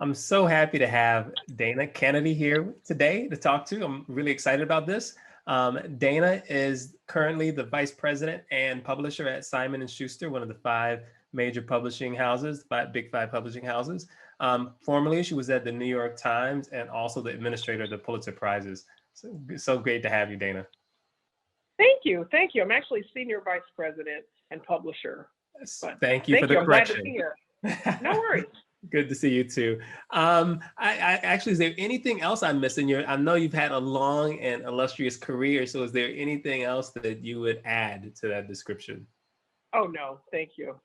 I'm so happy to have Dana Canedy here today to talk to. I'm really excited about this. Dana is currently the vice president and publisher at Simon and Schuster, one of the five major publishing houses, big five publishing houses. Formerly, she was at the New York Times and also the administrator of the Pulitzer Prizes. So great to have you, Dana. Thank you. Thank you. I'm actually senior vice president and publisher. Thank you for the correction. I'm glad to be here. No worries. Good to see you too. I actually, is there anything else I'm missing? I know you've had a long and illustrious career. So is there anything else that you would add to that description? Oh, no, thank you.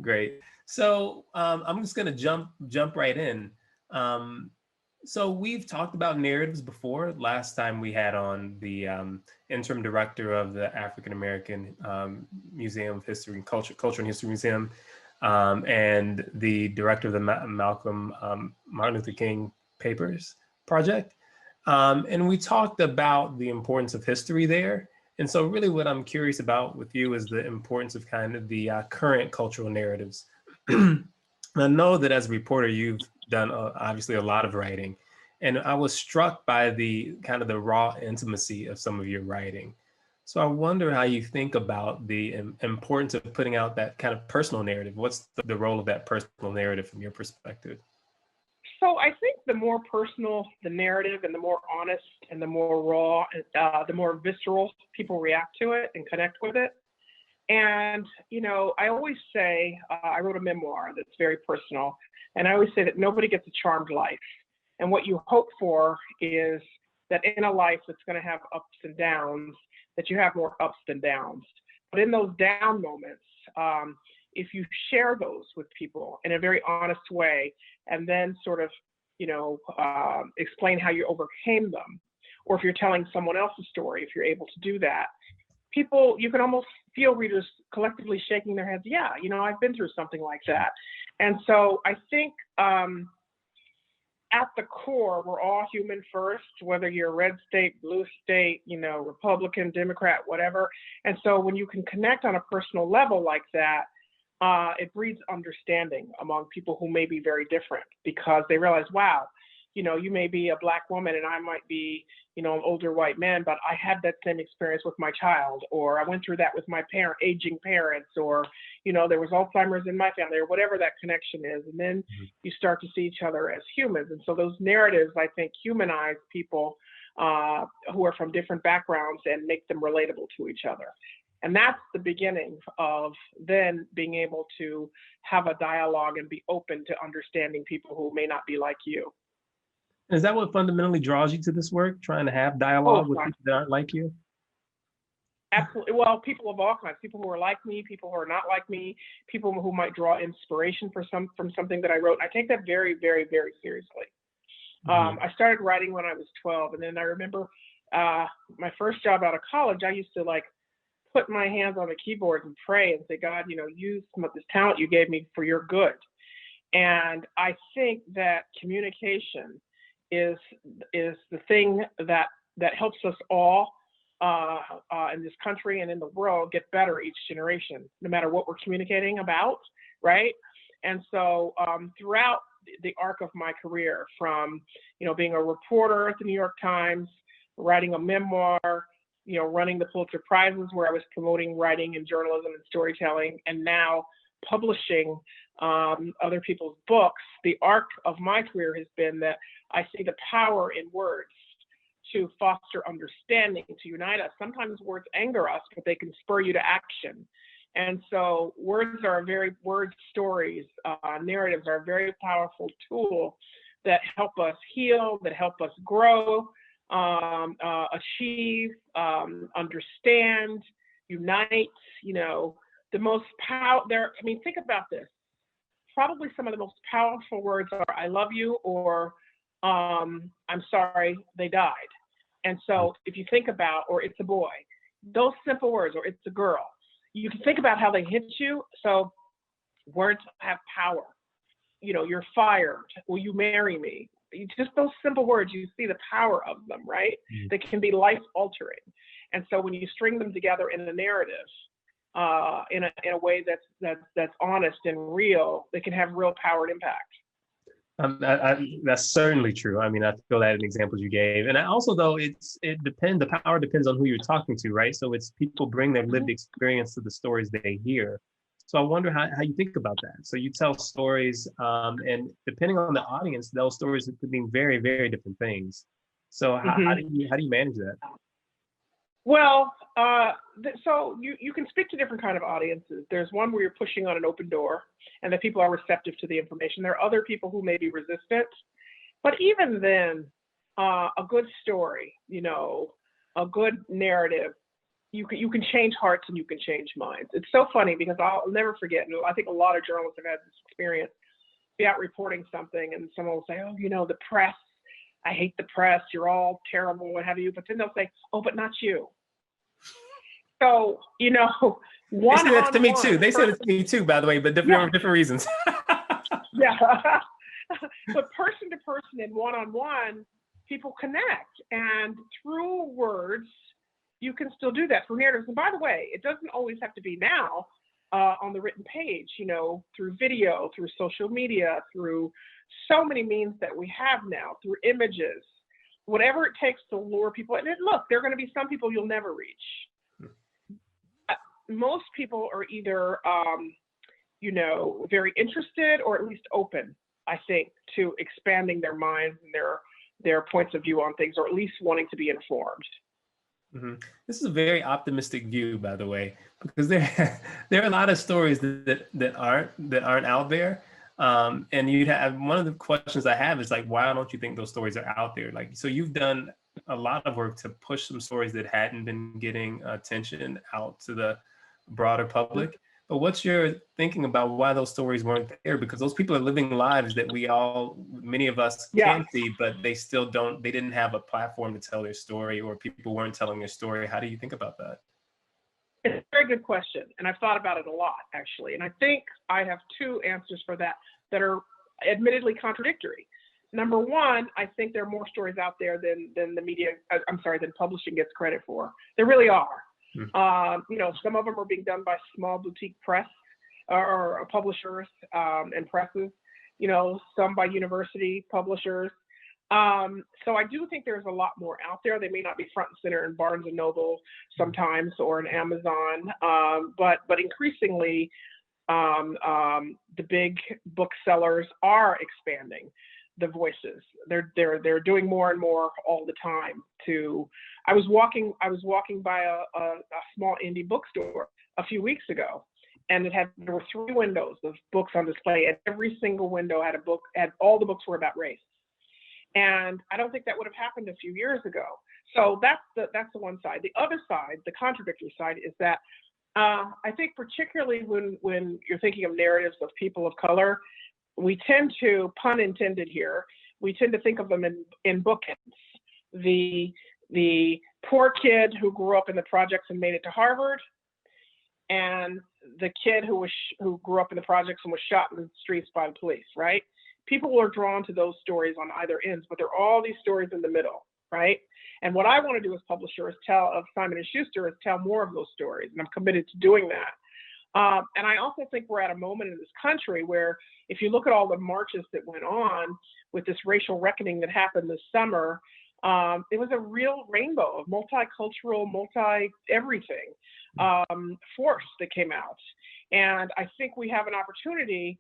Great. So I'm just going to jump right in. So we've talked about narratives before. Last time we had on the interim director of the African American Museum of History and Culture and History Museum, and the director of the Martin Luther King Papers Project. And we talked about the importance of history there. And so really what I'm curious about with you is the importance of kind of the current cultural narratives. I know that as a reporter, you've done obviously a lot of writing, and I was struck by the kind of the raw intimacy of some of your writing. So I wonder how you think about the importance of putting out that kind of personal narrative. What's the role of that personal narrative from your perspective? So I think the more personal the narrative and the more honest and the more raw, the more visceral people react to it and connect with it. And, you know, I always say, I wrote a memoir that's very personal, and I always say that nobody gets a charmed life. And what you hope for is that in a life that's going to have ups and downs, that you have more ups than downs. But in those down moments, if you share those with people in a very honest way, and then sort of, you know, explain how you overcame them, or if you're telling someone else's story, if you're able to do that, people, you can almost feel readers collectively shaking their heads. Yeah, you know, I've been through something like that. And so I think at the core, we're all human first, whether you're red state, blue state, you know, Republican, Democrat, whatever. And so when you can connect on a personal level like that, it breeds understanding among people who may be very different, because they realize, wow, you know, you may be a Black woman and I might be, you know, an older white man, but I had that same experience with my child, or I went through that with my aging parents, or, you know, there was Alzheimer's in my family, or whatever that connection is. And then you start to see each other as humans. And so those narratives, I think, humanize people who are from different backgrounds and make them relatable to each other. And that's the beginning of then being able to have a dialogue and be open to understanding people who may not be like you. Is that what fundamentally draws you to this work, trying to have dialogue with people that aren't like you? Absolutely. Well, people of all kinds, people who are like me, people who are not like me, people who might draw inspiration from something that I wrote. I take that very, very, very seriously. I started writing when I was 12, and then I remember my first job out of college, I used to like put my hands on the keyboard and pray and say, God, you know, use some of this talent you gave me for your good. And I think that communication is the thing that helps us all in this country and in the world get better each generation, no matter what we're communicating about, right? And so throughout the arc of my career, from, you know, being a reporter at the New York Times, writing a memoir, you know, running the Pulitzer Prizes, where I was promoting writing and journalism and storytelling, and now publishing other people's books, the arc of my career has been that I see the power in words to foster understanding, to unite us. Sometimes words anger us, but they can spur you to action. And so word stories, narratives are a very powerful tool that help us heal, that help us grow, achieve, understand, unite. You know, the most think about this. Probably some of the most powerful words are "I love you" or "I'm sorry they died." And so if you think about, or "it's a boy," those simple words, or "it's a girl," you can think about how they hit you. So words have power. You know, "you're fired," "will you marry me?" Just those simple words, you see the power of them, right? They can be life altering. And so when you string them together in a narrative, in a way that's honest and real, they can have real power and impact. That's certainly true. I mean, I feel that in examples you gave, and I also though it depends. The power depends on who you're talking to, right? So it's people bring their lived experience to the stories they hear. So I wonder how you think about that. So you tell stories, and depending on the audience, those stories could mean very, very different things. So Mm-hmm. how do you manage that? Well, so you can speak to different kind of audiences. There's one where you're pushing on an open door, and that people are receptive to the information. There are other people who may be resistant, but even then, a good story, a good narrative, you can change hearts and you can change minds. It's so funny because I'll never forget, and I think a lot of journalists have had this experience, be out reporting something, and someone will say, "Oh, the press. I hate the press. You're all terrible, what have you." But then they'll say, "Oh, but not you." So, They one say that to on me too. one. They say that to me too, by the way, but Yeah, different different reasons. yeah. But person to person and one on one, people connect. And through words, you can still do that through narratives. And by the way, it doesn't always have to be now on the written page, through video, through social media, through so many means that we have now, through images, whatever it takes to lure people. And look, there are going to be some people you'll never reach. Most people are either, very interested or at least open, I think, to expanding their minds and their points of view on things, or at least wanting to be informed. Mm-hmm. This is a very optimistic view, by the way, because there there are a lot of stories that aren't out there. And you'd have one of the questions I have is like, why don't you think those stories are out there? Like, so you've done a lot of work to push some stories that hadn't been getting attention out to the broader public. But what's your thinking about why those stories weren't there? Because those people are living lives that many of us Yeah. can see, but they didn't have a platform to tell their story, or people weren't telling their story. How do you think about that? It's a very good question, and I've thought about it a lot, actually. And I think I have two answers for that are admittedly contradictory. Number one, I think there are more stories out there than the media, than publishing gets credit for. There really are. Some of them are being done by small boutique press or publishers and presses, some by university publishers. So I do think there's a lot more out there. They may not be front and center in Barnes and Noble sometimes or in Amazon, but increasingly the big booksellers are expanding the voices. They're doing more and more all the time. I was walking by a small indie bookstore a few weeks ago, and there were 3 windows of books on display, and every single window had a book, and all the books were about race. And I don't think that would have happened a few years ago. So that's the one side. The other side, the contradictory side, is that I think particularly when you're thinking of narratives of people of color, we tend to, pun intended here, we tend to think of them in bookends. The poor kid who grew up in the projects and made it to Harvard, and the kid who grew up in the projects and was shot in the streets by the police, right? People are drawn to those stories on either ends, but there are all these stories in the middle, right? And what I want to do as publisher of Simon & Schuster is tell more of those stories, and I'm committed to doing that. And I also think we're at a moment in this country where, if you look at all the marches that went on with this racial reckoning that happened this summer, it was a real rainbow of multicultural, multi-everything force that came out. And I think we have an opportunity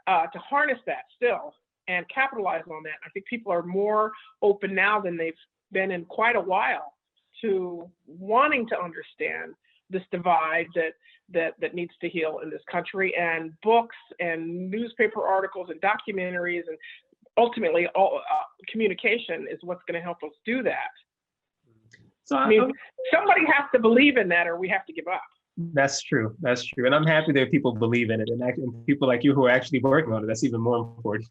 to harness that still and capitalize on that. I think people are more open now than they've been in quite a while to wanting to understand this divide that needs to heal in this country, and books and newspaper articles and documentaries and ultimately all communication is what's going to help us do that. So somebody has to believe in that, or we have to give up. That's true. That's true. And I'm happy that people believe in it, and people like you who are actually working on it. That's even more important.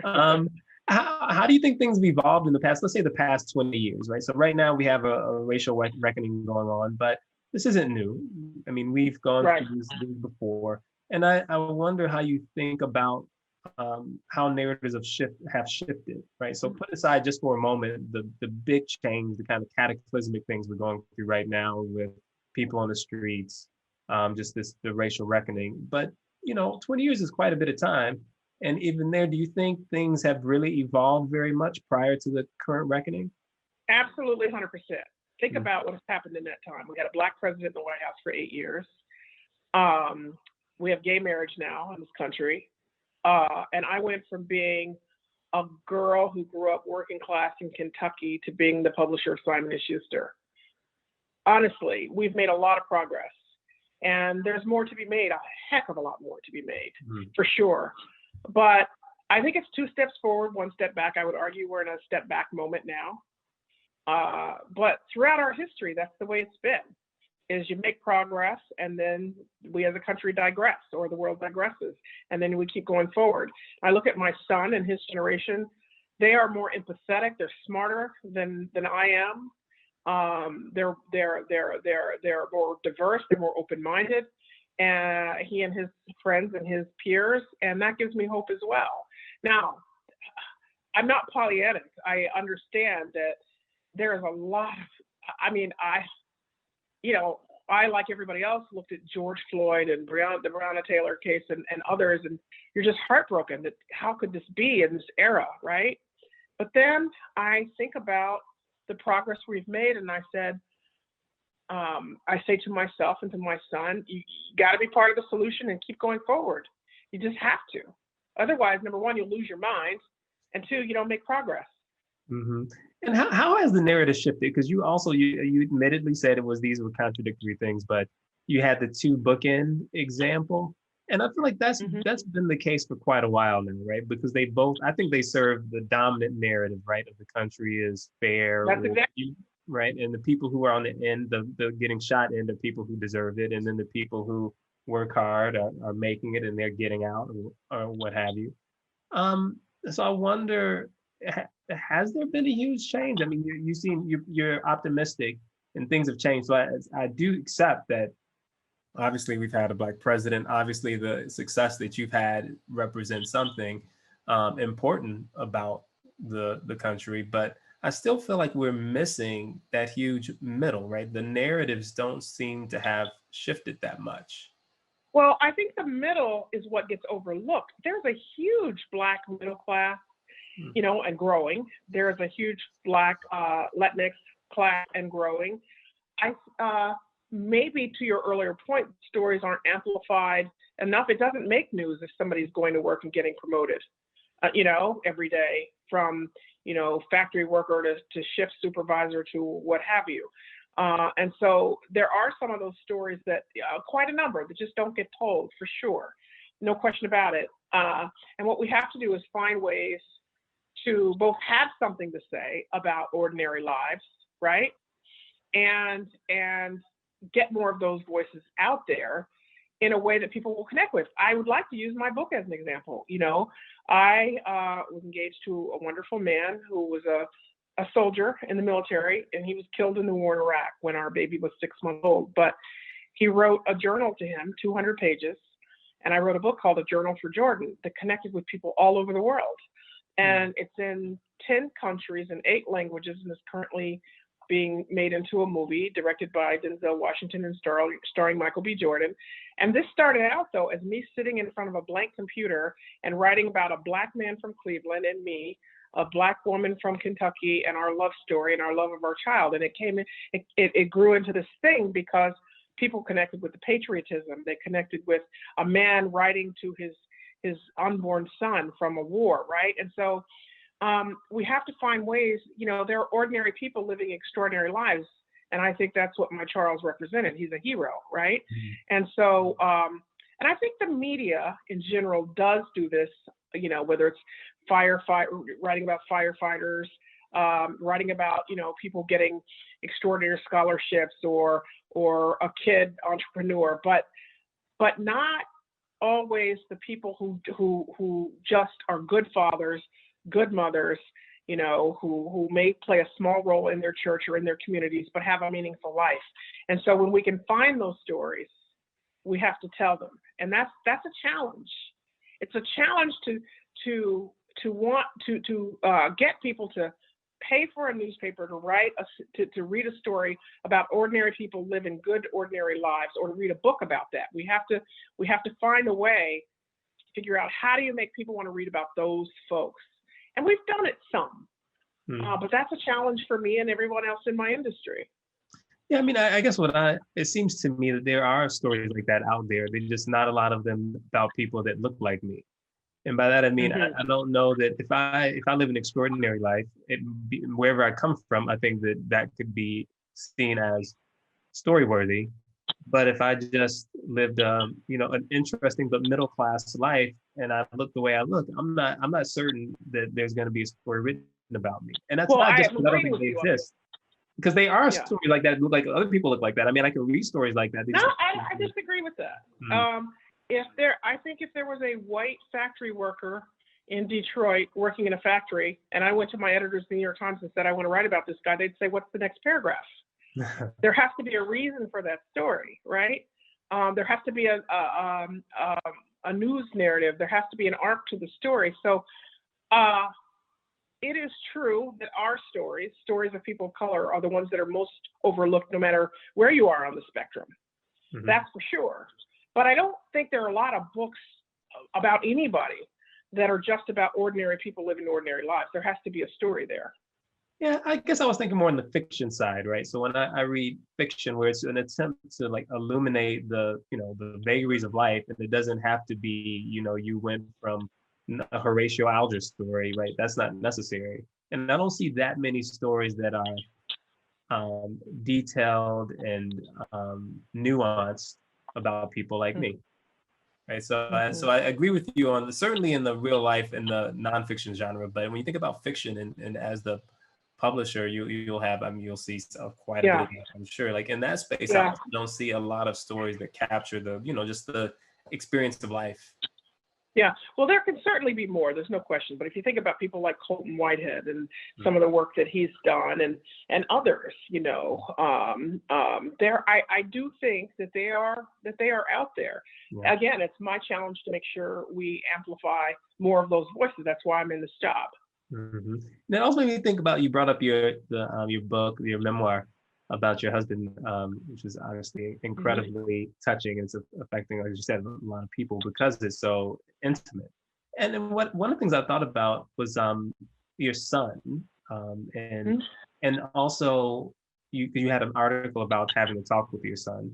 How do you think things have evolved in the past, let's say the past 20 years, right? So right now we have a racial reckoning going on, but this isn't new. I mean, we've gone through this before. And I wonder how you think about how narratives have shifted, right? So put aside just for a moment the big change, the kind of cataclysmic things we're going through right now with people on the streets, the racial reckoning. But 20 years is quite a bit of time. And even there, do you think things have really evolved very much prior to the current reckoning? Absolutely, 100%. Think Mm, about what has happened in that time. We had a Black president in the White House for 8 years. Um, we have gay marriage now in this country. And I went from being a girl who grew up working class in Kentucky to being the publisher of Simon and Schuster. Honestly, we've made a lot of progress, and there's more to be made, a heck of a lot more to be made, mm, for sure. But I think it's two steps forward, one step back. I would argue we're in a step back moment now. But throughout our history, that's the way it's been, is you make progress and then we as a country digress, or the world digresses, and then we keep going forward. I look at my son and his generation. They are more empathetic. They're smarter than I am. They're more diverse. They're more open-minded. And he and his friends and his peers, and that gives me hope as well. Now, I'm not Pollyannic. I understand that there is a lot of, I, like everybody else, looked at George Floyd and the Breonna Taylor case and others, and you're just heartbroken that how could this be in this era, right? But then I think about the progress we've made, and I say to myself and to my son, you got to be part of the solution and keep going forward. You just have to. Otherwise, number one, you'll lose your mind, and two, you don't make progress. hmm And how has the narrative shifted? Because you admittedly said these were contradictory things, but you had the two bookend example, and I feel like Mm-hmm. that's been the case for quite a while now, right? Because they both, I think, they serve the dominant narrative, right, of the country is fair, That's exactly. right, and the people who are on the end, the getting shot end, are people who deserve it, and then the people who work hard are making it and they're getting out, or what have you. So I wonder, has there been a huge change? I mean, you're optimistic and things have changed. So I do accept that obviously we've had a Black president. Obviously the success that you've had represents something important about the country, but I still feel like we're missing that huge middle, right? The narratives don't seem to have shifted that much. Well, I think the middle is what gets overlooked. There's a huge Black middle class, Mm, and growing. There is a huge Black Latinx class and growing. Maybe to your earlier point, stories aren't amplified enough. It doesn't make news if somebody's going to work and getting promoted, every day, from, factory worker to shift supervisor to what have you. And so there are some of those stories that, quite a number, that just don't get told, for sure. No question about it. And what we have to do is find ways to both have something to say about ordinary lives, right? And get more of those voices out there in a way that people will connect with. I would like to use my book as an example. I was engaged to a wonderful man who was a soldier in the military, and he was killed in the war in Iraq when our baby was 6 months old. But he wrote a journal to him, 200 pages, and I wrote a book called A Journal for Jordan that connected with people all over the world. And it's in 10 countries in 8 languages, and is currently being made into a movie directed by Denzel Washington and starring Michael B. Jordan. And this started out, though, as me sitting in front of a blank computer and writing about a Black man from Cleveland and me, a Black woman from Kentucky, and our love story and our love of our child. And it grew into this thing because people connected with the patriotism. They connected with a man writing to his unborn son from a war, right? And so we have to find ways, there are ordinary people living extraordinary lives. And I think that's what my Charles represented. He's a hero, right? mm, And so, and I think the media in general does do this, whether it's writing about firefighters, writing about, people getting extraordinary scholarships or a kid entrepreneur, but not always the people who just are good fathers, good mothers, who may play a small role in their church or in their communities, but have a meaningful life. And so when we can find those stories, we have to tell them. And that's a challenge. It's a challenge to want to get people to pay for a newspaper to read a story about ordinary people living good ordinary lives, or to read a book about that. We have to find a way figure out how do you make people want to read about those folks. And we've done it some, but that's a challenge for me and everyone else in my industry. Yeah, I mean, I guess it seems to me that there are stories like that out there. There's just not a lot of them about people that look like me. And by that, I mean, I don't know that if I live an extraordinary life, wherever I come from, I think that could be seen as story worthy. But if I just lived, an interesting but middle class life, and I look the way I look, I'm not certain that there's going to be a story written about me. And that's not just because I don't think they exist, because they are stories like that. Look like other people look like that. I mean, I can read stories like that. No, I disagree with that. I think if there was a white factory worker in Detroit working in a factory, and I went to my editors in the New York Times and said, I want to write about this guy, they'd say, what's the next paragraph? There has to be a reason for that story, right? There has to be a news narrative. There has to be an arc to the story. So it is true that our stories of people of color, are the ones that are most overlooked, no matter where you are on the spectrum. That's for sure. But I don't think there are a lot of books about anybody that are just about ordinary people living ordinary lives. There has to be a story there. Yeah, I guess I was thinking more on the fiction side, right? So when I read fiction, where it's an attempt to like illuminate the vagaries of life, and it doesn't have to be, you went from a Horatio Alger story, right? That's not necessary. And I don't see that many stories that are detailed and nuanced about people like me, right? So I agree with you on certainly in the real life and the nonfiction genre, but when you think about fiction and as the publisher, you'll see quite a bit of that, I'm sure. Like in that space, I also don't see a lot of stories that capture the just the experience of life. Yeah, well, there can certainly be more. There's no question. But if you think about people like Colton Whitehead and some of the work that he's done, and others, I do think that they are out there. Yeah. Again, it's my challenge to make sure we amplify more of those voices. That's why I'm in this job. Mm-hmm. That also made me think about, you brought up your book, your memoir about your husband, which is obviously incredibly touching, and it's affecting, like you said, a lot of people because it's so intimate. And then one of the things I thought about was your son, and also you had an article about having a talk with your son,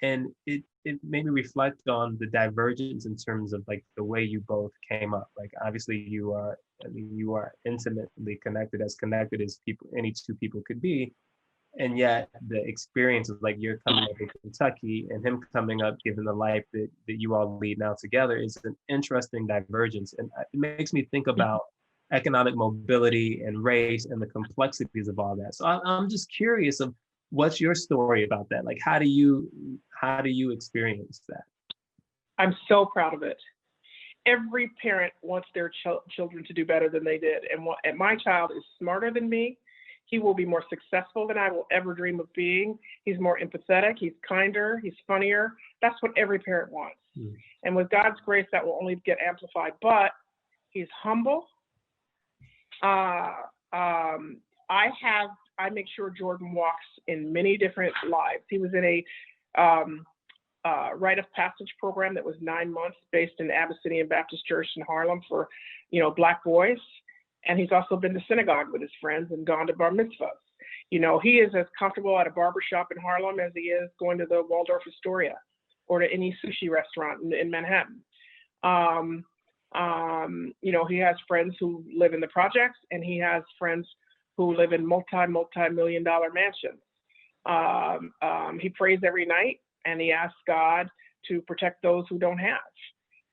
and it made me reflect on the divergence in terms of like the way you both came up. Like obviously you are intimately connected as any two people could be. And yet the experience of like you're coming up in Kentucky and him coming up, given the life that you all lead now together, is an interesting divergence. And it makes me think about economic mobility and race and the complexities of all that. So I'm just curious of what's your story about that? Like, how do you experience that? I'm so proud of it. Every parent wants their children to do better than they did. And my child is smarter than me. He will be more successful than I will ever dream of being. He's more empathetic. He's kinder. He's funnier. That's what every parent wants. And with God's grace, that will only get amplified. But he's humble. I make sure Jordan walks in many different lives. He was in a rite of passage program that was 9 months based in Abyssinian Baptist Church in Harlem for, Black boys. And he's also been to synagogue with his friends and gone to bar mitzvahs. He is as comfortable at a barbershop in Harlem as he is going to the Waldorf Astoria or to any sushi restaurant in Manhattan. He has friends who live in the projects, and he has friends who live in multi-million-dollar mansions. He prays every night, and he asks God to protect those who don't have.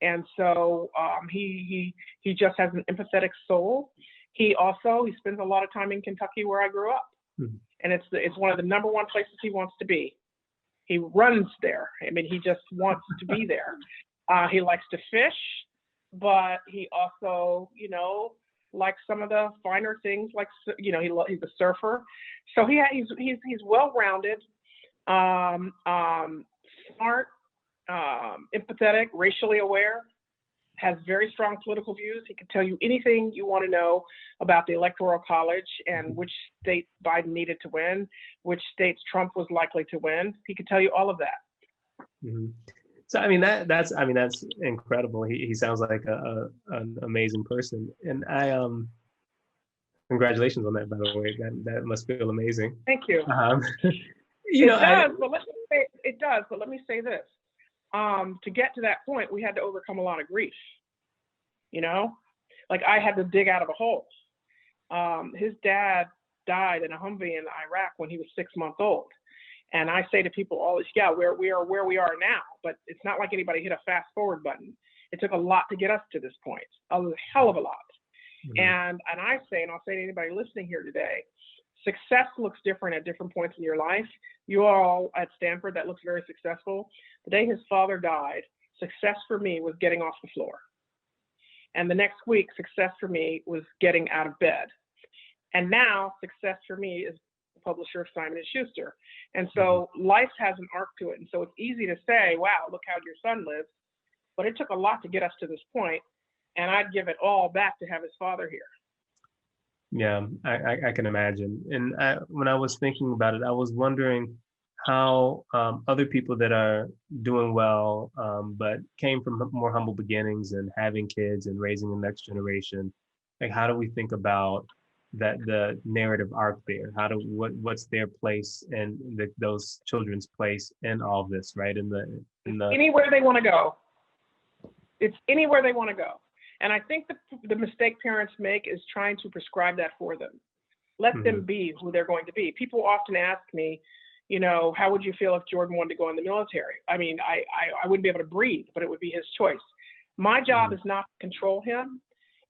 And so he just has an empathetic soul. He spends a lot of time in Kentucky, where I grew up, and it's one of the number one places he wants to be. He runs there. I mean, he just wants to be there. He likes to fish, but he also, likes some of the finer things, like he's a surfer. So he's well-rounded, smart, empathetic, racially aware, has very strong political views. He can tell you anything you want to know about the Electoral College and which state Biden needed to win, which states Trump was likely to win. He could tell you all of that. So I mean that's incredible. He sounds like an amazing person, and congratulations on that, by the way. That must feel amazing. Thank you. Um, It does, but let me say this. To get to that point, we had to overcome a lot of grief. You know, like I had to dig out of a hole. His dad died in a Humvee in Iraq when he was 6 months old. And I say to people always, yeah, we are where we are now, but it's not like anybody hit a fast forward button. It took a lot to get us to this point, a hell of a lot. Mm-hmm. And I say, and I'll say to anybody listening here today, success looks different at different points in your life. You all at Stanford, that looks very successful. The day his father died, success for me was getting off the floor. And the next week, success for me was getting out of bed. And now success for me is publisher of Simon & Schuster. And so life has an arc to it. And so it's easy to say, wow, look how your son lives. But it took a lot to get us to this point, and I'd give it all back to have his father here. Yeah, I can imagine. And when I was thinking about it, I was wondering how other people that are doing well, but came from more humble beginnings and having kids and raising the next generation, like how do we think about the narrative arc there? What's their place and those children's place in all of this, right? In the anywhere they want to go. It's anywhere they want to go. And I think the mistake parents make is trying to prescribe that for them. Let them be who they're going to be. People often ask me, you know, how would you feel if Jordan wanted to go in the military? I mean, I wouldn't be able to breathe, but it would be his choice. My job is not to control him.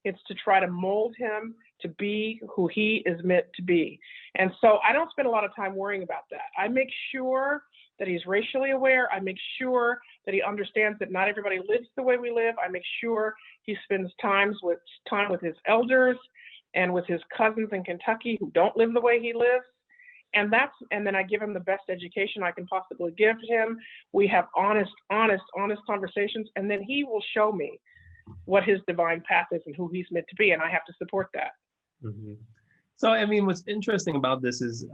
It's to try to mold him to be who he is meant to be. And so I don't spend a lot of time worrying about that. I make sure that he's racially aware. I make sure that he understands that not everybody lives the way we live. I make sure he spends time with his elders and with his cousins in Kentucky who don't live the way he lives. And then I give him the best education I can possibly give him. We have honest conversations, and then he will show me what his divine path is and who he's meant to be, and I have to support that. Mm-hmm. So, I mean, what's interesting about this is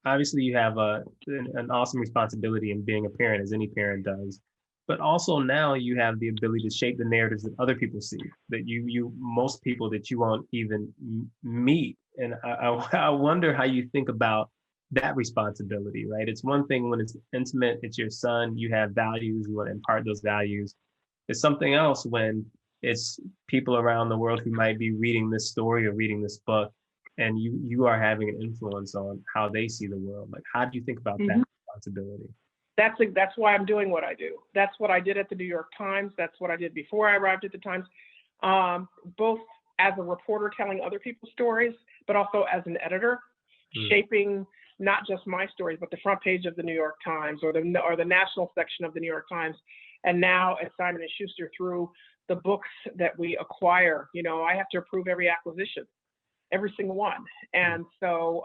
obviously you have an awesome responsibility in being a parent, as any parent does, but also now you have the ability to shape the narratives that other people see, that most people that you won't even meet. And I wonder how you think about that responsibility, right? It's one thing when it's intimate, it's your son, you have values, you want to impart those values. It's something else when it's people around the world who might be reading this story or reading this book, and you are having an influence on how they see the world. Like, how do you think about that responsibility? That's why I'm doing what I do. That's what I did at the New York Times. That's what I did before I arrived at the Times, both as a reporter telling other people's stories, but also as an editor, shaping not just my stories, but the front page of the New York Times or the national section of the New York Times. And now at Simon & Schuster, through the books that we acquire, you know, I have to approve every acquisition, every single one. And so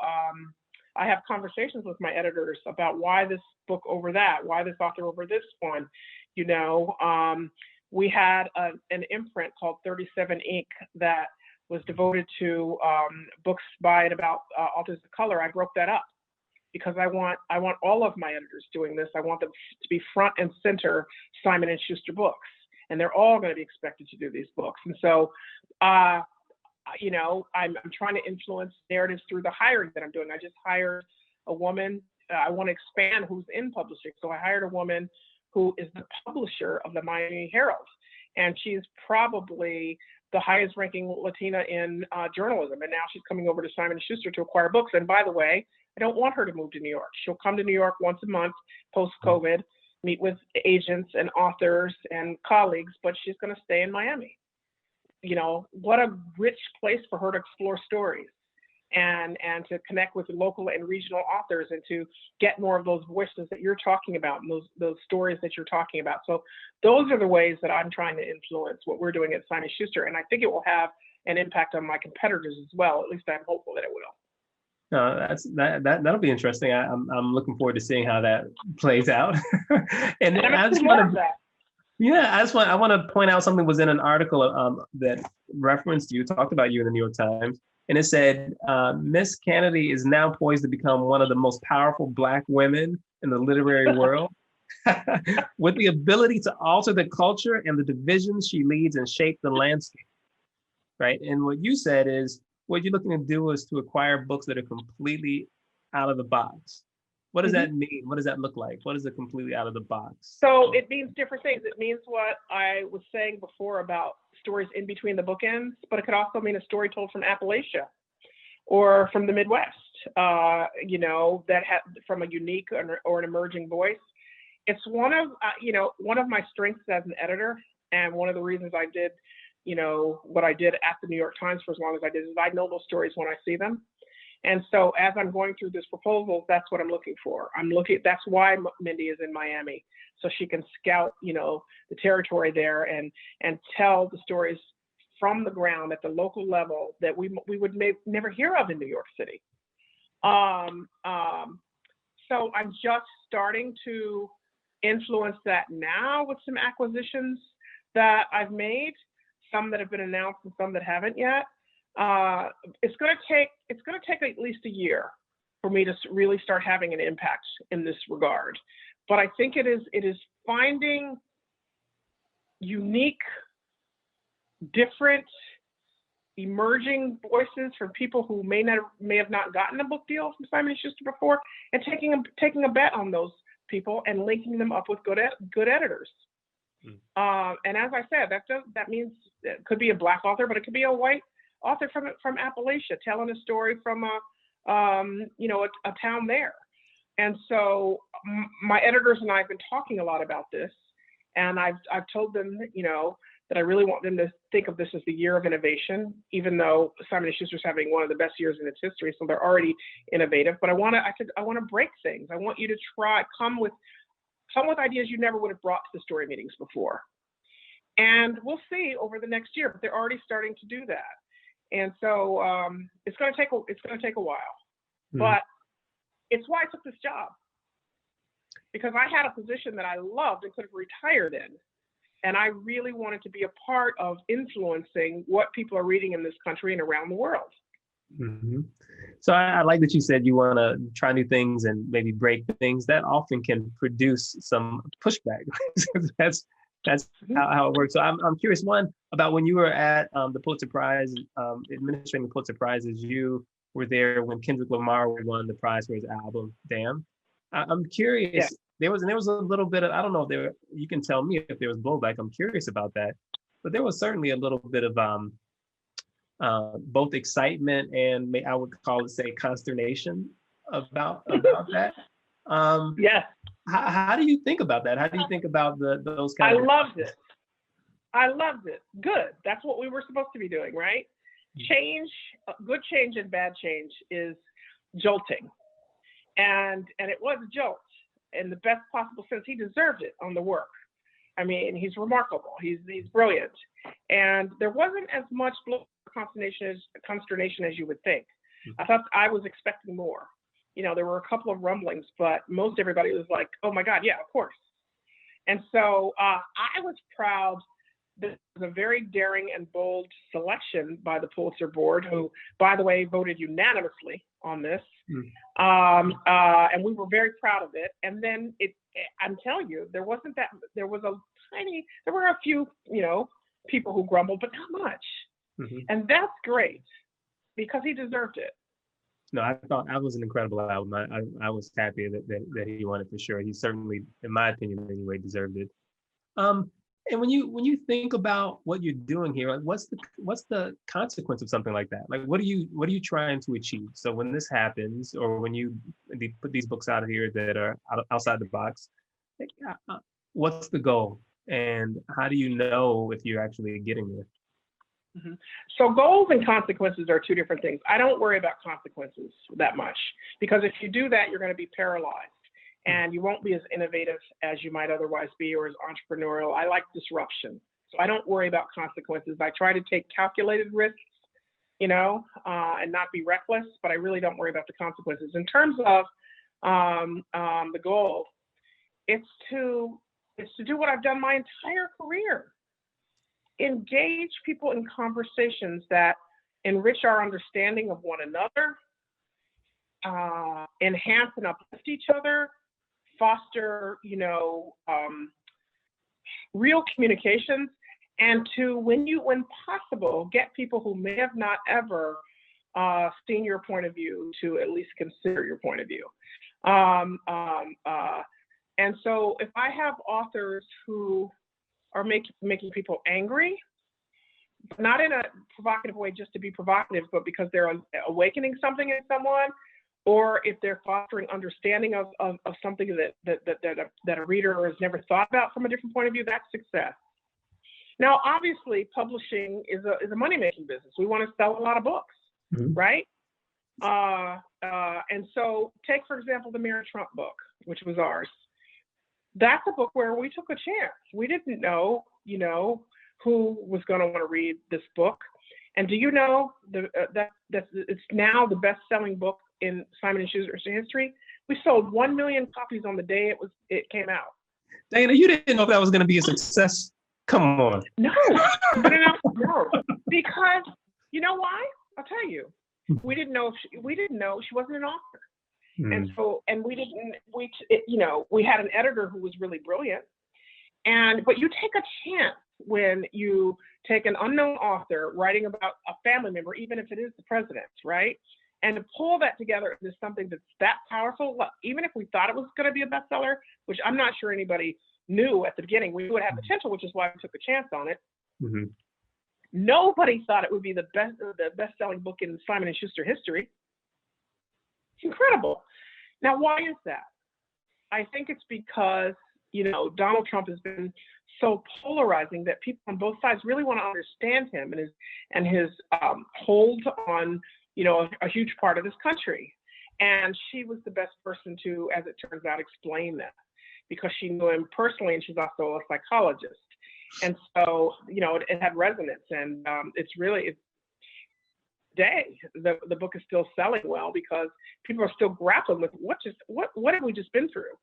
I have conversations with my editors about why this book over that, why this author over this one. You know, we had an imprint called 37 Inc. that was devoted to books by and about authors of color. I broke that up because I want all of my editors doing this. I want them to be front and center Simon & Schuster books, and they're all going to be expected to do these books. And so, you know, I'm trying to influence narratives through the hiring that I'm doing. I just hired a woman. I want to expand who's in publishing. So I hired a woman who is the publisher of the Miami Herald, and she's probably the highest ranking Latina in journalism. And now she's coming over to Simon & Schuster to acquire books. And by the way, I don't want her to move to New York. She'll come to New York once a month post-COVID, meet with agents and authors and colleagues, but she's going to stay in Miami. You know, what a rich place for her to explore stories and to connect with local and regional authors and to get more of those voices that you're talking about and those stories that you're talking about. So those are the ways that I'm trying to influence what we're doing at Simon & Schuster. And I think it will have an impact on my competitors as well. At least I'm hopeful that it will. No, that'll be interesting. I'm looking forward to seeing how that plays out. and I just want to, yeah, I want to point out something was in an article that referenced you, talked about you in the New York Times, and it said Miss Canedy is now poised to become one of the most powerful Black women in the literary world. with the ability to alter the culture and the divisions she leads and shape the landscape, right? And what you said is what you're looking to do is to acquire books that are completely out of the box. What does that mean? What does that look like? What is it completely out of the box? So it means different things. It means what I was saying before about stories in between the bookends, but it could also mean a story told from Appalachia or from the Midwest, that had from a unique or an emerging voice. It's one of my strengths as an editor, and one of the reasons I did, what I did at the New York Times for as long as I did is I know those stories when I see them. And so as I'm going through this proposal, that's what I'm looking for. That's why Mindy is in Miami, so she can scout, the territory there and tell the stories from the ground at the local level that we would never hear of in New York City. So I'm just starting to influence that now with some acquisitions that I've made, some that have been announced and some that haven't yet. It's going to take at least a year for me to really start having an impact in this regard. But I think it is finding unique, different, emerging voices from people who may have not gotten a book deal from Simon Schuster before, and taking a bet on those people and linking them up with good editors. And as I said, that means it could be a Black author, but it could be a white author from Appalachia telling a story from a town there. And so my editors and I have been talking a lot about this, and I've told them, that I really want them to think of this as the year of innovation, even though Simon & Schuster's having one of the best years in its history, so they're already innovative. But I want to break things. I want you to come with ideas you never would have brought to the story meetings before. And we'll see over the next year, but they're already starting to do that. And so it's going to take a while, but it's why I took this job, because I had a position that I loved and could have retired in, and I really wanted to be a part of influencing what people are reading in this country and around the world. So I like that you said you want to try new things and maybe break things. That often can produce some pushback. That's how it works. So I'm curious, one, about when you were at the Pulitzer Prize, administrating the Pulitzer Prizes. You were there when Kendrick Lamar won the prize for his album, Damn. I'm curious. Yeah. There was a little bit of, I don't know if you can tell me if there was blowback. I'm curious about that. But there was certainly a little bit of both excitement and I would call it, say, consternation about that. Yes. How do you think about that? How do you think about those kind of? I loved it. Good. That's what we were supposed to be doing, right? Change, good change and bad change is jolting, and it was a jolt in the best possible sense. He deserved it on the work. I mean, he's remarkable. He's brilliant, and there wasn't as much consternation as you would think. I was expecting more. There were a couple of rumblings, but most everybody was like, "Oh my God, yeah, of course." And so I was proud. This was a very daring and bold selection by the Pulitzer board, who, by the way, voted unanimously on this. And we were very proud of it. And then I'm telling you, there were a few, people who grumbled, but not much. And that's great, because he deserved it. No, I thought that was an incredible album. I was happy that he won it for sure. He certainly, in my opinion anyway, deserved it. And when you think about what you're doing here, like what's the consequence of something like that? Like what are you trying to achieve? So when this happens, or when you put these books out of here that are outside the box, what's the goal, and how do you know if you're actually getting there? So goals and consequences are two different things. I don't worry about consequences that much, because if you do that, you're going to be paralyzed, and you won't be as innovative as you might otherwise be, or as entrepreneurial. I like disruption, so I don't worry about consequences. I try to take calculated risks, and not be reckless, but I really don't worry about the consequences. In terms of the goal, it's to do what I've done my entire career: engage people in conversations that enrich our understanding of one another, enhance and uplift each other, foster, real communications, and to, when possible, get people who may have not ever seen your point of view to at least consider your point of view. And so if I have authors who are making people angry, but not in a provocative way just to be provocative, but because they're awakening something in someone, or if they're fostering understanding of something that a reader has never thought about from a different point of view, that's success. Now, obviously, publishing is a money-making business. We want to sell a lot of books, right? And so take, for example, the Mary Trump book, which was ours. That's a book where we took a chance. We didn't know, who was going to want to read this book. And do you know that it's now the best-selling book in Simon & Schuster's history? We sold 1 million copies on the day it came out. Dana, you didn't know if that was going to be a success? Come on. No. Because you know why? I'll tell you. We didn't know she wasn't an author. And so, we had an editor who was really brilliant. But you take a chance when you take an unknown author writing about a family member, even if it is the president, right? And to pull that together into something that's that powerful, even if we thought it was going to be a bestseller, which I'm not sure anybody knew at the beginning, we would have potential, which is why we took a chance on it. Nobody thought it would be the best-selling book in Simon & Schuster history. It's incredible. Now, why is that? I think it's because, Donald Trump has been so polarizing that people on both sides really want to understand him and his hold on, a huge part of this country. And she was the best person to, as it turns out, explain that, because she knew him personally, and she's also a psychologist. And so, it had resonance, and the book is still selling well because people are still grappling with what have we just been through.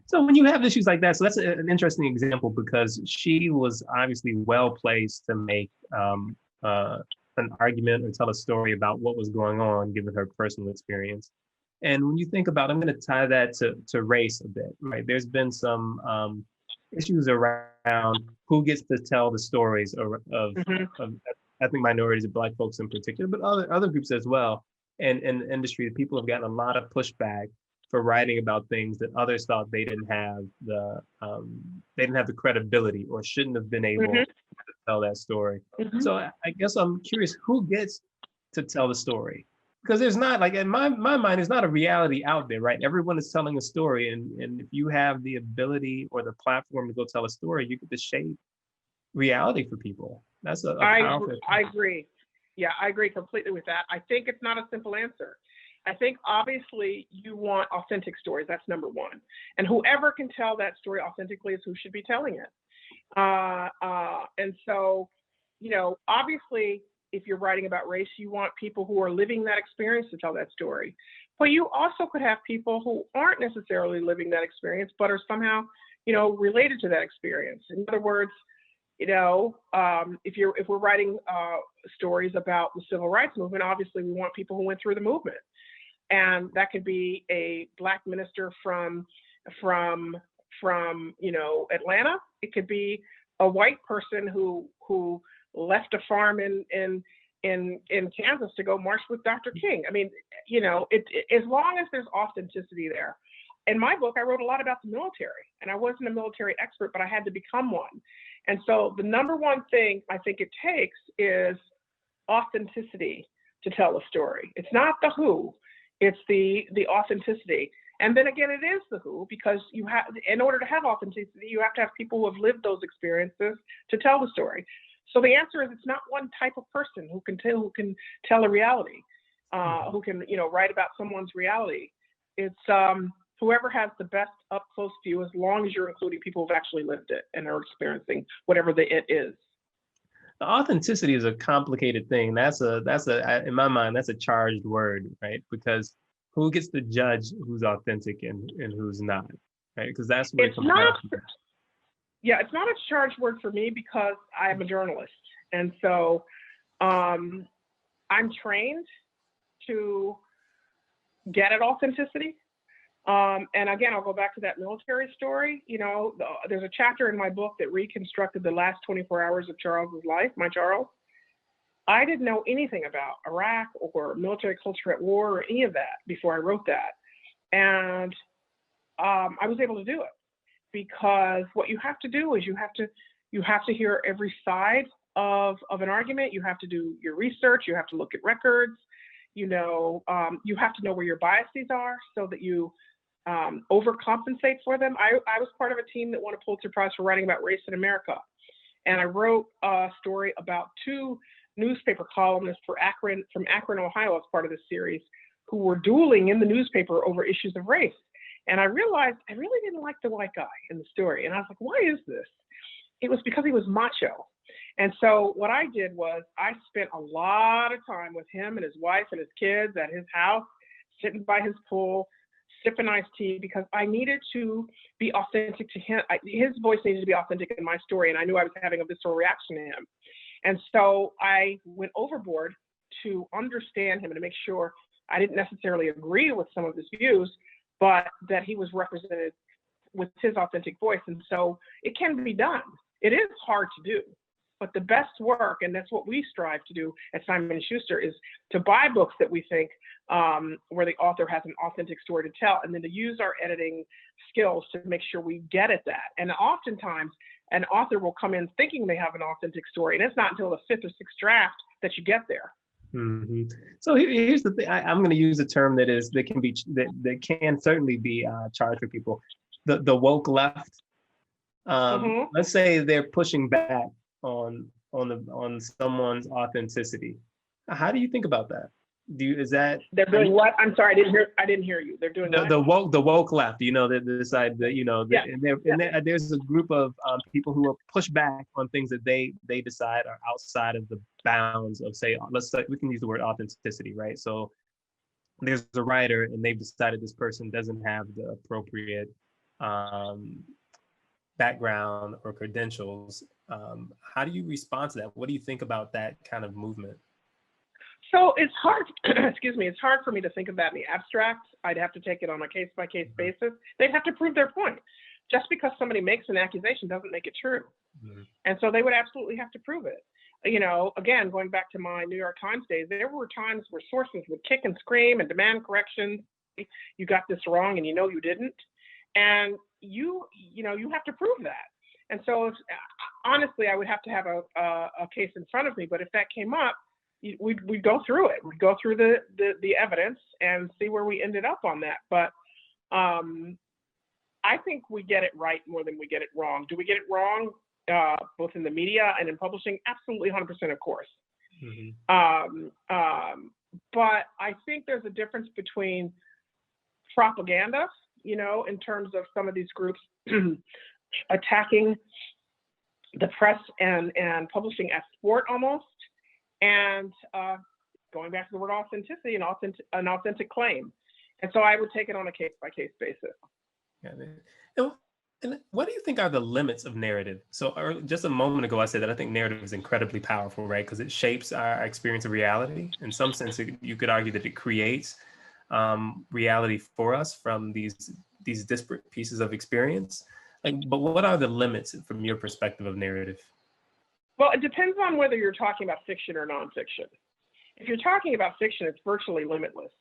So when you have issues like that, so that's an interesting example, because she was obviously well placed to make an argument or tell a story about what was going on, given her personal experience. And when you think about, I'm going to tie that to race a bit, right? There's been some issues around who gets to tell the stories of ethnic minorities and Black folks in particular, but other groups as well. And in the industry, people have gotten a lot of pushback for writing about things that others thought they didn't have the credibility or shouldn't have been able to tell that story. So I guess I'm curious, who gets to tell the story? Because there's not, like, in my mind, there's not a reality out there, right? Everyone is telling a story, and if you have the ability or the platform to go tell a story, you get to shape reality for people. That's a powerful thing. I agree. Yeah, I agree completely with that. I think it's not a simple answer. I think obviously you want authentic stories. That's number one. And whoever can tell that story authentically is who should be telling it. And so, obviously, if you're writing about race, you want people who are living that experience to tell that story. But you also could have people who aren't necessarily living that experience, but are somehow, related to that experience. In other words, if we're writing stories about the civil rights movement, obviously we want people who went through the movement. And that could be a Black minister from Atlanta. It could be a white person who left a farm in Kansas to go march with Dr. King. I mean, as long as there's authenticity there. In my book, I wrote a lot about the military, and I wasn't a military expert, but I had to become one. And so the number one thing I think it takes is authenticity to tell a story. It's not the who, it's the authenticity. And then again, it is the who, because in order to have authenticity, you have to have people who have lived those experiences to tell the story. So the answer is, it's not one type of person who can tell a reality, who can write about someone's reality. It's whoever has the best up close view, as long as you're including people who've actually lived it and are experiencing whatever the it is. The authenticity is a complicated thing. That's in my mind, that's a charged word, right? Because who gets to judge who's authentic and who's not, right? Because that's what it comes down to. Yeah, it's not a charged word for me, because I am a journalist. And so I'm trained to get at authenticity. And again, I'll go back to that military story. There's a chapter in my book that reconstructed the last 24 hours of Charles's life, my Charles. I didn't know anything about Iraq or military culture at war or any of that before I wrote that. And I was able to do it because what you have to do is you have to hear every side of an argument. You have to do your research. You have to look at records. You have to know where your biases are so that you overcompensate for them. I was part of a team that won a Pulitzer Prize for writing about race in America. And I wrote a story about two newspaper columnists from Akron, Ohio, as part of this series, who were dueling in the newspaper over issues of race. And I realized I really didn't like the white guy in the story. And I was like, why is this? It was because he was macho. And so what I did was I spent a lot of time with him and his wife and his kids at his house, sitting by his pool, sipping iced tea, because I needed to be authentic to him. His voice needed to be authentic in my story. And I knew I was having a visceral reaction to him. And so I went overboard to understand him and to make sure I didn't necessarily agree with some of his views, but that he was represented with his authentic voice. And so it can be done. It is hard to do, but the best work, and that's what we strive to do at Simon Schuster, is to buy books that we think where the author has an authentic story to tell, and then to use our editing skills to make sure we get at that. And oftentimes, an author will come in thinking they have an authentic story, and it's not until the fifth or sixth draft that you get there. Mm-hmm. So here's the thing. I'm going to use a term that can certainly be charged for people. The woke left. Let's say they're pushing back on someone's authenticity. How do you think about that? They're doing what? I'm sorry, I didn't hear you. They're doing the woke left. There's a group of people who are pushed back on things that they decide are outside of the bounds of, say, we can use the word authenticity, right? So there's a writer and they've decided this person doesn't have the appropriate background or credentials. How do you respond to that? What do you think about that kind of movement? So it's hard, it's hard for me to think of that in the abstract. I'd have to take it on a case-by-case basis. They'd have to prove their point. Just because somebody makes an accusation doesn't make it true. Mm-hmm. And so they would absolutely have to prove it. Again, going back to my New York Times days, there were times where sources would kick and scream and demand corrections. You got this wrong and you didn't. And you have to prove that. And so honestly, I would have to have a case in front of me, but if that came up, we'd go through it. We'd go through the evidence and see where we ended up on that. But I think we get it right more than we get it wrong. Do we get it wrong both in the media and in publishing? Absolutely, 100%, of course. Mm-hmm. But I think there's a difference between propaganda, in terms of some of these groups attacking the press and publishing as sport almost, and going back to the word authenticity, an authentic claim. And so I would take it on a case-by-case basis. Yeah. And what do you think are the limits of narrative? So just a moment ago, I said that I think narrative is incredibly powerful, right? Because it shapes our experience of reality. In some sense, you could argue that it creates reality for us from these disparate pieces of experience. But what are the limits from your perspective of narrative? Well, it depends on whether you're talking about fiction or nonfiction. If you're talking about fiction, it's virtually limitless.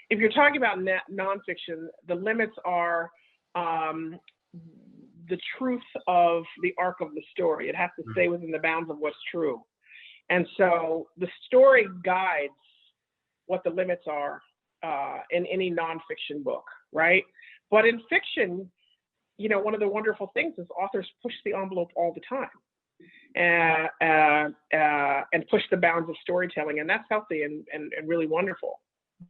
If you're talking about nonfiction, the limits are the truth of the arc of the story. It has to stay within the bounds of what's true. And so the story guides what the limits are in any nonfiction book, right? But in fiction, one of the wonderful things is authors push the envelope all the time. And push the bounds of storytelling, and that's healthy and really wonderful.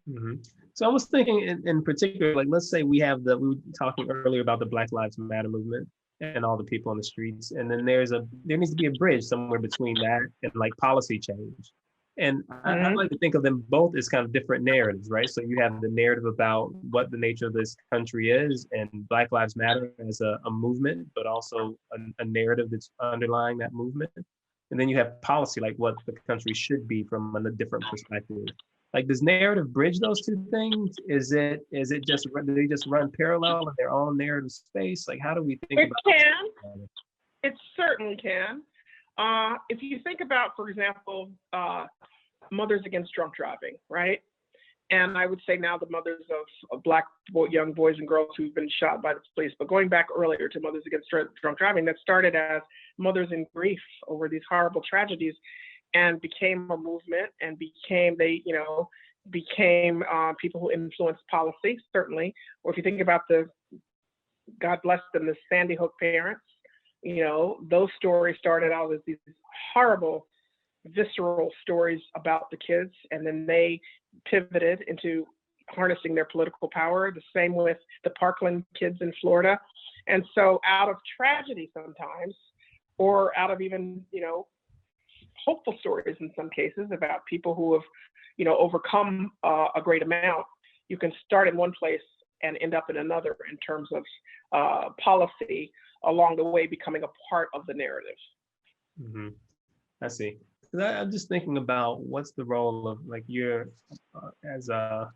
Mm-hmm. So I was thinking in particular, let's say we were talking earlier about the Black Lives Matter movement and all the people on the streets, and then there needs to be a bridge somewhere between that and policy change. And I like to think of them both as kind of different narratives, right? So you have the narrative about what the nature of this country is, and Black Lives Matter as a movement, but also a narrative that's underlying that movement. And then you have policy, like what the country should be from a different perspective. Like, does narrative bridge those two things? Is it just, do they just run parallel in their own narrative space? Like, how do we think It about can. this? It certainly can. If you think about, for example, mothers against drunk driving, right? And I would say now the mothers of Black young boys and girls who've been shot by the police, but going back earlier to Mothers Against Drunk Driving, that started as mothers in grief over these horrible tragedies and became a movement and became people who influenced policy, certainly. Or if you think about God bless them, the Sandy Hook parents, those stories started out as these horrible, visceral stories about the kids, and then they pivoted into harnessing their political power. The same with the Parkland kids in Florida. And so out of tragedy sometimes, or out of even, hopeful stories in some cases about people who have, overcome a great amount, you can start in one place and end up in another in terms of policy along the way becoming a part of the narrative. Mm-hmm. I see. I'm just thinking about what's the role of, like, you're as the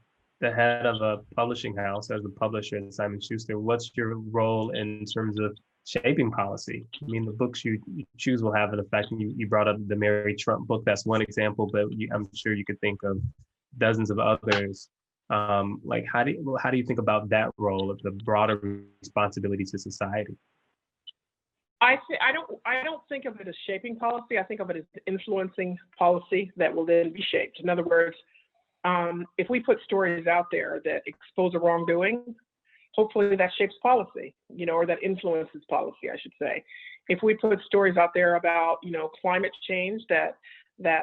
head of a publishing house, as a publisher in Simon Schuster, what's your role in terms of shaping policy? I mean, the books you choose will have an effect. You brought up the Mary Trump book. That's one example, but I'm sure you could think of dozens of others. Like, how do you think about that role of the broader responsibility to society? I don't think of it as shaping policy. I think of it as influencing policy that will then be shaped. In other words, if we put stories out there that expose a wrongdoing, hopefully that shapes policy, or that influences policy, I should say. If we put stories out there about, climate change that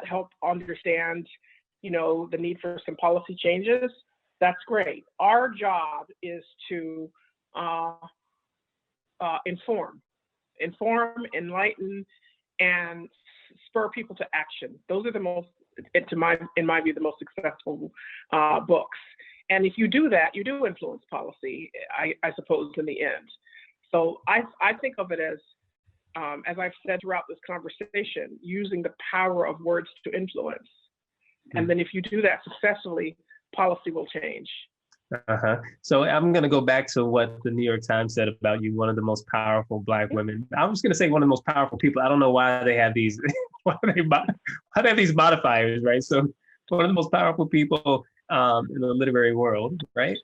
help understand, the need for some policy changes, that's great. Our job is to inform, enlighten, and spur people to action. Those are the most, in my view, the most successful books. And if you do that, you do influence policy, I suppose, in the end. So I think of it as I've said throughout this conversation, using the power of words to influence. Mm-hmm. And then if you do that successfully, policy will change. So I'm going to go back to what the New York Times said about you, one of the most powerful Black women. I'm just going to say one of the most powerful people. I don't know why they have these, why they have these modifiers, right? So one of the most powerful people in the literary world, right?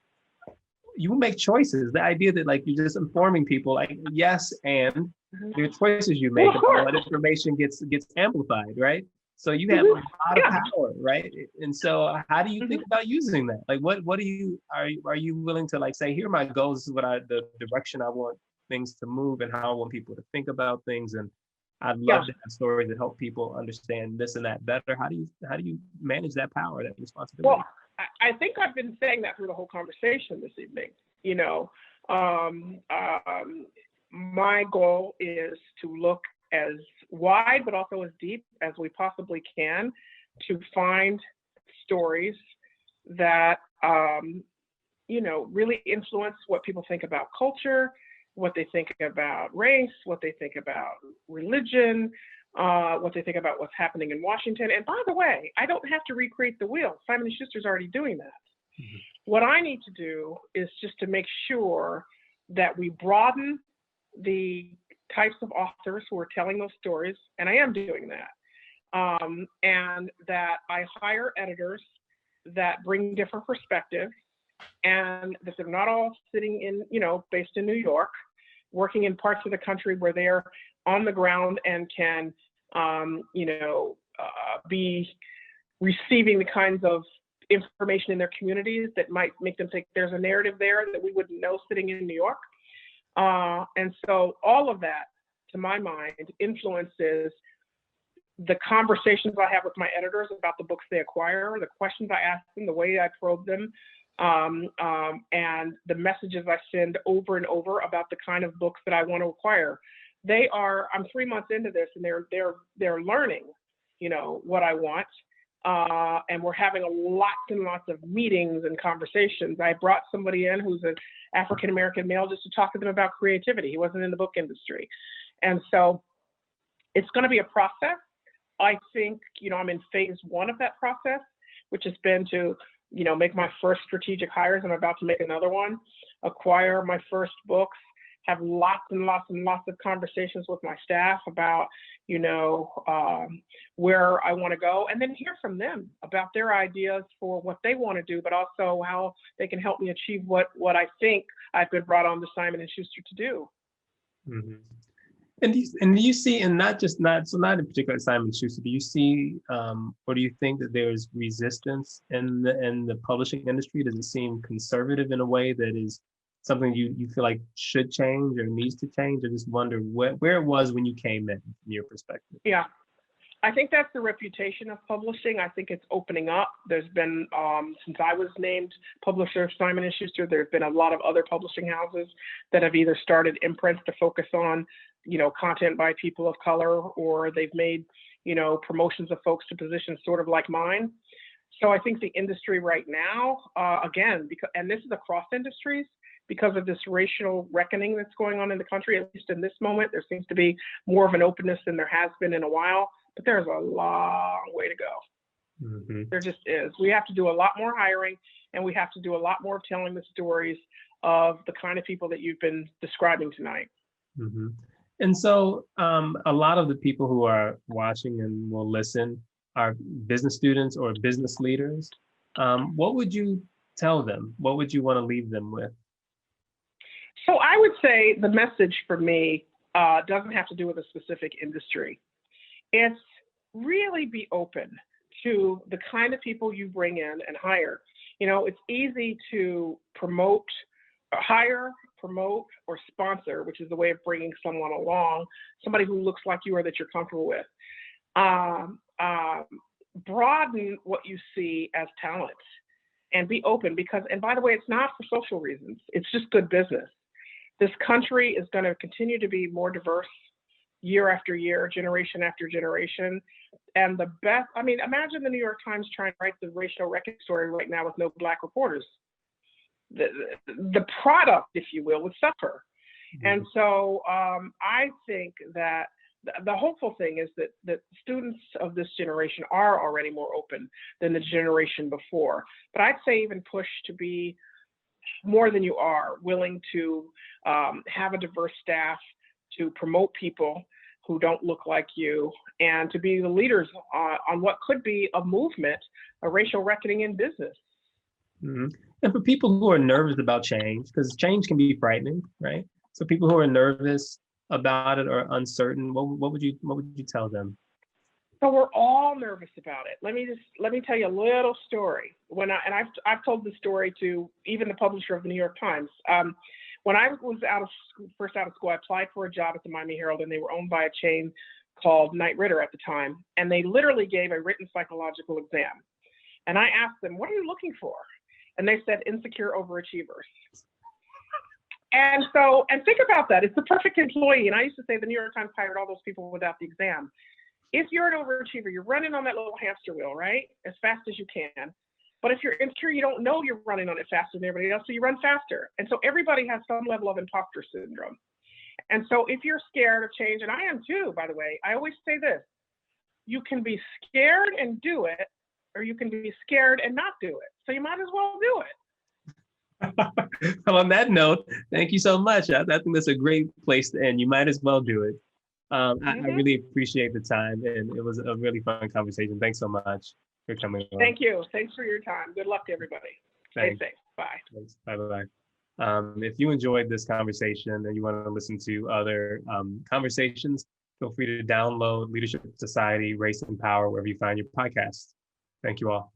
You make choices. The idea that, like, you're just informing people, like, yes, and the choices you make about what information gets amplified, right? So you have a lot of power, right? And so how do you think about using that? Like, what are you willing to, like, say, here are my goals, this is what the direction I want things to move and how I want people to think about things, and I'd love to have stories that help people understand this and that better. How do you manage that power, that responsibility? Well, I think I've been saying that through the whole conversation this evening. My goal is to look as wide but also as deep as we possibly can to find stories that really influence what people think about culture, what they think about race, what they think about religion, what they think about what's happening in Washington. And by the way, I don't have to recreate the wheel. Simon Schuster's already doing that. Mm-hmm. What I need to do is just to make sure that we broaden the types of authors who are telling those stories, and I am doing that, and that I hire editors that bring different perspectives, and that they're not all sitting in, based in New York, working in parts of the country where they're on the ground and can, be receiving the kinds of information in their communities that might make them think there's a narrative there that we wouldn't know sitting in New York. And so all of that, to my mind, influences the conversations I have with my editors about the books they acquire, the questions I ask them, the way I probe them, and the messages I send over and over about the kind of books that I want to acquire. I'm 3 months into this, and they're learning, what I want. And we're having lots and lots of meetings and conversations. I brought somebody in who's an African-American male just to talk to them about creativity. He wasn't in the book industry. And so it's going to be a process. I think, I'm in phase 1 of that process, which has been to, make my first strategic hires. I'm about to make another one, acquire my first books, have lots and lots and lots of conversations with my staff about, where I want to go, and then hear from them about their ideas for what they want to do, but also how they can help me achieve what I think I've been brought on to Simon and Schuster to do. Mm-hmm. And do you see, and not in particular Simon Schuster, do you see, or do you think that there's resistance in the publishing industry? Does it seem conservative in a way that is something you feel like should change or needs to change? Or just wonder where it was when you came in, from your perspective? Yeah, I think that's the reputation of publishing. I think it's opening up. There's been, since I was named publisher of Simon & Schuster, there's been a lot of other publishing houses that have either started imprints to focus on, content by people of color, or they've made, promotions of folks to positions sort of like mine. So I think the industry right now, again, and this is across industries, because of this racial reckoning that's going on in the country, at least in this moment, there seems to be more of an openness than there has been in a while. But there's a long way to go. Mm-hmm. There just is. We have to do a lot more hiring, and we have to do a lot more of telling the stories of the kind of people that you've been describing tonight. Mm-hmm. And so a lot of the people who are watching and will listen are business students or business leaders. What would you tell them? What would you want to leave them with? So I would say the message for me doesn't have to do with a specific industry. It's really be open to the kind of people you bring in and hire. It's easy to hire, promote, or sponsor, which is the way of bringing someone along, somebody who looks like you or that you're comfortable with. Broaden what you see as talent and be open, and by the way, it's not for social reasons. It's just good business. This country is going to continue to be more diverse year after year, generation after generation. And imagine the New York Times trying to write the racial reckoning story right now with no Black reporters. The product, if you will, would suffer. Mm-hmm. And so I think that the hopeful thing is that students of this generation are already more open than the generation before. But I'd say even push to be more than you are, willing to have a diverse staff, to promote people who don't look like you, and to be the leaders on what could be a movement, a racial reckoning in business. Mm-hmm. And for people who are nervous about change, because change can be frightening, right? So people who are nervous about it or uncertain, what would you tell them? So we're all nervous about it. Let me tell you a little story. I've told this story to even the publisher of the New York Times. When I was first out of school, I applied for a job at the Miami Herald, and they were owned by a chain called Knight Ridder at the time. And they literally gave a written psychological exam. And I asked them, "What are you looking for?" And they said, "Insecure overachievers." And think about that. It's the perfect employee. And I used to say the New York Times hired all those people without the exam. If you're an overachiever, you're running on that little hamster wheel, right? As fast as you can. But if you're insecure, you don't know you're running on it faster than everybody else, so you run faster. And so everybody has some level of imposter syndrome. And so if you're scared of change, and I am too, by the way, I always say this: you can be scared and do it, or you can be scared and not do it. So you might as well do it. Well, on that note, thank you so much. I think that's a great place to end. You might as well do it. I really appreciate the time, and it was a really fun conversation. Thanks so much for coming on. Thank you. Thanks for your time. Good luck to everybody. Thanks. Stay safe. Bye. Thanks. Bye-bye. If you enjoyed this conversation and you want to listen to other conversations, feel free to download Leadership Society, Race and Power, wherever you find your podcasts. Thank you all.